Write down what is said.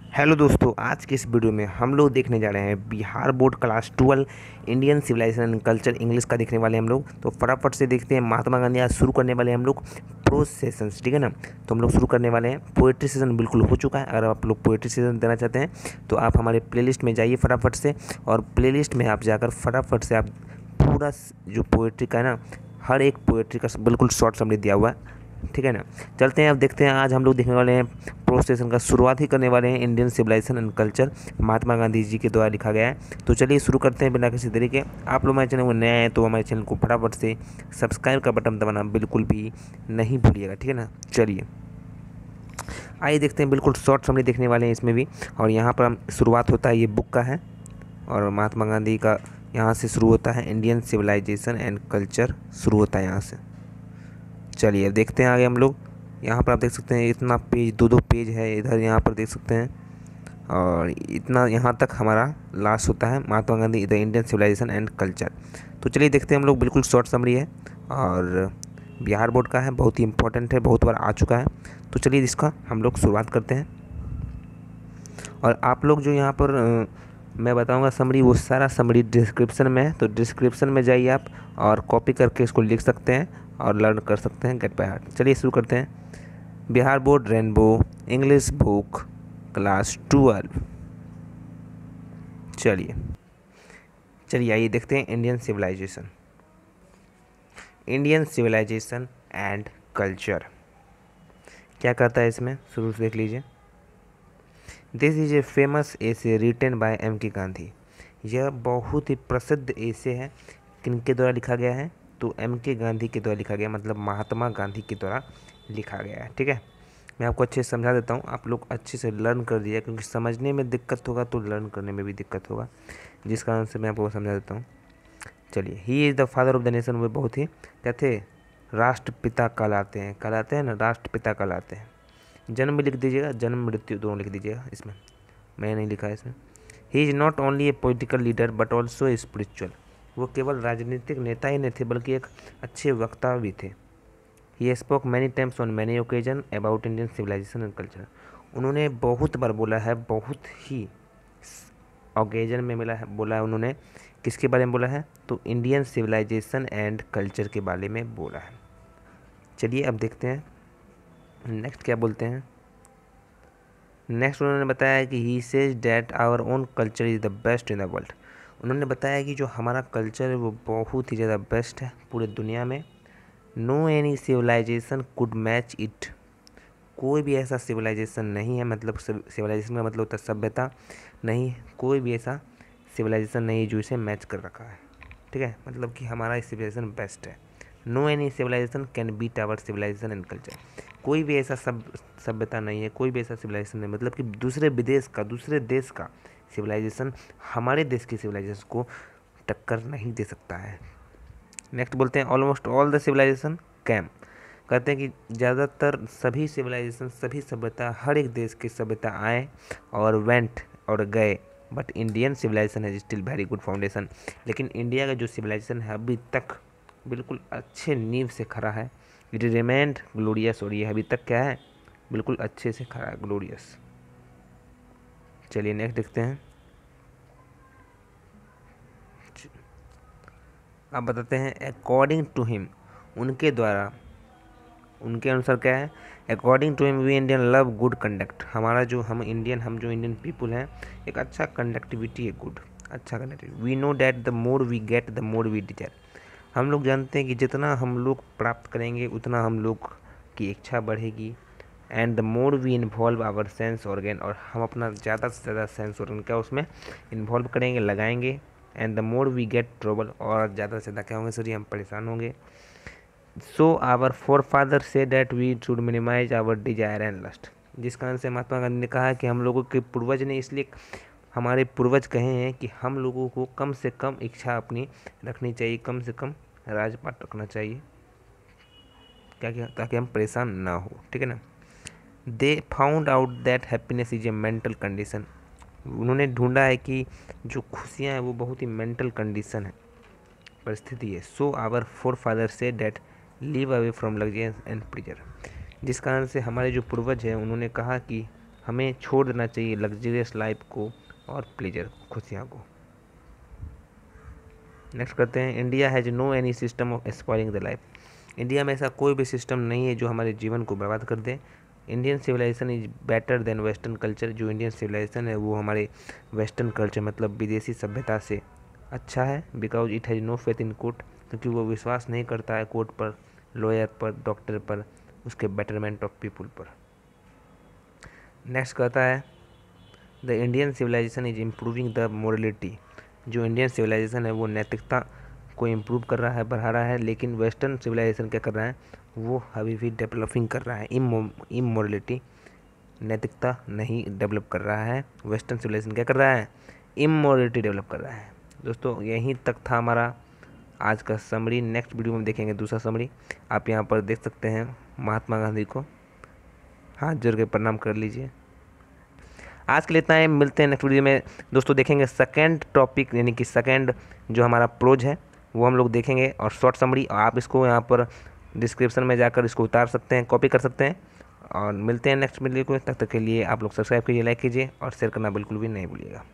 Hello दोस्तों, आज के इस वीडियो में हम लोग देखने जा रहे हैं Bihar board class 12 Indian civilisation and culture English का देखने वाले हैं हम लोग। तो फटाफट से देखते हैं। महात्मा गांधी आज शुरू करने वाले हैं हम लोग प्रोज सेशंस, ठीक है ना। तो हम लोग शुरू करने वाले हैं। पोएट्री सेशन बिल्कुल हो चुका है। अगर आप लोग पोएट्री सेशन देना चाहते हैं तो आप हमारे प्लेलिस्ट में जाइए फटाफट से, और प्लेलिस्ट में आप जाकर फटाफट से आप पूरा जो पोएट्री का है ना, हर एक पोएट्री का बिल्कुल शॉर्ट समरी दिया हुआ है, ठीक है ना। चलते हैं, अब देखते हैं। आज हम लोग देखने वाले हैं प्रो सेशन का शुरुआत ही करने वाले हैं Indian civilisation and culture, Mahatma Gandhi ji के द्वारा लिखा गया है। तो चलिए शुरू करते हैं बिना किसी देरी के। आप लोग हमारे चैनल को नए हैं तो हमारे चैनल को फटाफट से सब्सक्राइब का बटन दबाना बिल्कुल भी नहीं भूलिएगा, ठीक है ना। चलिए आइए देखते हैं। बिल्कुल शॉर्ट समरी देखने वाले हैं इसमें भी। और यहाँ पर हम शुरुआत होता है, ये बुक का है, और महात्मा गांधी का यहाँ से शुरू होता है। इंडियन सिविलाइजेशन एंड कल्चर शुरू होता है यहाँ से। चलिए अब देखते हैं आगे हम लोग। यहाँ पर आप देख सकते हैं इतना पेज, दो पेज है इधर, यहाँ पर देख सकते हैं। और इतना यहाँ तक हमारा लास्ट होता है, Mahatma Gandhi the Indian civilisation and culture. तो चलिए देखते हैं हम लोग। बिल्कुल शॉर्ट समरी है और बिहार बोर्ड का है, बहुत ही इंपॉर्टेंट है, बहुत बार आ चुका है। तो चलिए इसका हम लोग शुरुआत करते हैं। और आप लोग जो यहाँ पर मैं बताऊंगा समरी, वो सारा समरी डिस्क्रिप्शन में है। तो डिस्क्रिप्शन में जाइए आप और कॉपी करके इसको लिख सकते हैं और लर्न कर सकते हैं गेट बाय हार्ट। चलिए शुरू करते हैं। Bihar board rainbow English book class 12। चलिए चलिए आइए देखते हैं Indian civilisation, Indian civilisation and culture क्या कहता है इसमें, शुरू से देख लीजिए। This is a famous essay written by M K Gandhi. यह बहुत ही प्रसिद्ध एसे है, किनके द्वारा लिखा गया है, तो एम के गांधी के द्वारा लिखा गया, मतलब महात्मा गांधी के द्वारा लिखा गया है, ठीक है। मैं आपको अच्छे से समझा देता हूँ, आप लोग अच्छे से लर्न कर दिया, क्योंकि समझने में दिक्कत होगा तो लर्न करने में भी दिक्कत होगा, जिस कारण से मैं आपको समझा देता हूँ। चलिए, he is the father of the nation. वो बहुत ही कहते राष्ट्रपिता कहलाते हैं ना, राष्ट्रपिता कहलाते हैं। जन्म लिख दीजिएगा, जन्म मृत्यु दोनों लिख दीजिएगा इसमें, मैंने नहीं लिखा है इसमें। He is not only A political leader but also spiritual. वो केवल राजनीतिक नेता ही नहीं थे बल्कि एक अच्छे वक्ता भी थे। He spoke many times on many occasion about Indian civilisation and culture. उन्होंने बहुत बार बोला है, बहुत ही ओकेजन में मिला है, बोला है उन्होंने। किसके बारे में बोला है, तो इंडियन सिविलाइजेशन एंड कल्चर के बारे में बोला है। चलिए अब देखते हैं नेक्स्ट क्या बोलते हैं। नेक्स्ट उन्होंने बताया कि he says that our own culture is the best in the world. उन्होंने बताया कि जो हमारा कल्चर है वो बहुत ही ज़्यादा बेस्ट है पूरे दुनिया में। No any civilisation could match it. कोई भी ऐसा सिविलाइजेशन नहीं है, मतलब सिविलाइजेशन का मतलब होता है सभ्यता, नहीं कोई भी ऐसा सिविलाइजेशन नहीं जो इसे मैच कर रखा है, ठीक है। मतलब कि हमारा सिविलाइजेशन बेस्ट है। No any civilisation can beat our civilisation and culture. कोई भी ऐसा सभ्यता नहीं है, कोई भी ऐसा सिविलाइजेशन नहीं, मतलब कि दूसरे देश का सिविलाइजेशन हमारे देश के सिविलाइजेशन को टक्कर नहीं दे सकता है। नेक्स्ट बोलते हैं almost all the civilisation came. कहते हैं कि ज़्यादातर सभी सिविलाइजेशन, सभी सभ्यता, हर एक देश की सभ्यता आए और वेंट और गए, बट इंडियन सिविलाइजेशन है स्टिल वेरी गुड फाउंडेशन। लेकिन इंडिया का जो सिविलाइजेशन है अभी तक बिल्कुल अच्छे नींव से खड़ा है। इट रिमेंड ग्लोरियस, और ये अभी तक क्या है, बिल्कुल अच्छे से खड़ा है, ग्लोरियस। चलिए नेक्स्ट देखते हैं। अब बताते हैं अकॉर्डिंग टू हिम, उनके द्वारा, उनके अनुसार क्या है, according to him we Indian love good conduct. हमारा जो हम जो इंडियन पीपुल हैं, एक अच्छा कंडक्टिविटी है, गुड अच्छा conductivity. We know that the more we get the more we desire. हम लोग जानते हैं कि जितना हम लोग प्राप्त करेंगे उतना हम लोग की इच्छा बढ़ेगी। And the more we involve our sense organ, और हम अपना ज़्यादा से ज़्यादा सेंस ऑर्गन क्या उसमें इन्वॉल्व करेंगे, लगाएंगे। And the more we get trouble, और ज़्यादा से ज़्यादा क्या होंगे सर, हम परेशान होंगे। So our forefather say that we should minimise our desire and lust. जिस कारण से महात्मा गांधी ने कहा कि हम लोगों के पूर्वज ने, इसलिए हमारे पूर्वज कहे हैं कि हम लोगों को कम से कम इच्छा अपनी रखनी चाहिए, कम से कम राजपाट रखना चाहिए, क्या क्या, ताकि हम परेशान ना हो, ठीक है ना। They found out that happiness is a mental condition. उन्होंने ढूंढा है कि जो खुशियाँ हैं वो बहुत ही मेंटल कंडीशन है, परिस्थिति है। So our forefather say that live away from luxurious and pleasure. जिस कारण से हमारे जो पूर्वज हैं उन्होंने कहा कि हमें छोड़ देना चाहिए लग्जरियस लाइफ को और प्लेजर खुशियाँ को। नेक्स्ट करते हैं, India has no any system of spoiling the life. India में ऐसा कोई भी सिस्टम नहीं है जो हमारे जीवन को बर्बाद कर दे। Indian civilisation is better than western culture. जो इंडियन सिविलाइजेशन है वो हमारे वेस्टर्न कल्चर मतलब विदेशी सभ्यता से अच्छा है। Because it has no faith in court, क्योंकि वो विश्वास नहीं करता है कोर्ट पर, लॉयर पर, डॉक्टर पर, उसके बेटरमेंट ऑफ पीपुल पर। नेक्स्ट कहता है, the Indian civilisation is improving the morality. जो इंडियन सिविलाइजेशन है वो नैतिकता को इम्प्रूव कर रहा है, बढ़ा रहा है, लेकिन वेस्टर्न सिविलाइजेशन क्या कर रहा है, वो अभी भी डेवलपिंग कर रहा है। इमोरलिटी, नैतिकता नहीं डेवलप कर रहा है। वेस्टर्न सिविलाइजेशन क्या कर रहा है, इमोरलिटी डेवलप कर रहा है। दोस्तों यहीं तक था हमारा आज का समरी। नेक्स्ट वीडियो में देखेंगे दूसरा समरी। आप यहाँ पर देख सकते हैं महात्मा गांधी को, हाथ जोड़ के प्रणाम कर लीजिए। आज के लिए इतना है, मिलते हैं नेक्स्ट वीडियो में। दोस्तों देखेंगे सेकंड टॉपिक, यानी कि सेकंड जो हमारा प्रोज है वो हम लोग देखेंगे, और शॉर्ट समरी। आप इसको यहाँ पर डिस्क्रिप्शन में जाकर इसको उतार सकते हैं, कॉपी कर सकते हैं। और मिलते हैं नेक्स्ट वीडियो को। तब तक के लिए आप लोग सब्सक्राइब कीजिए, लाइक कीजिए और शेयर करना बिल्कुल भी नहीं भूलिएगा।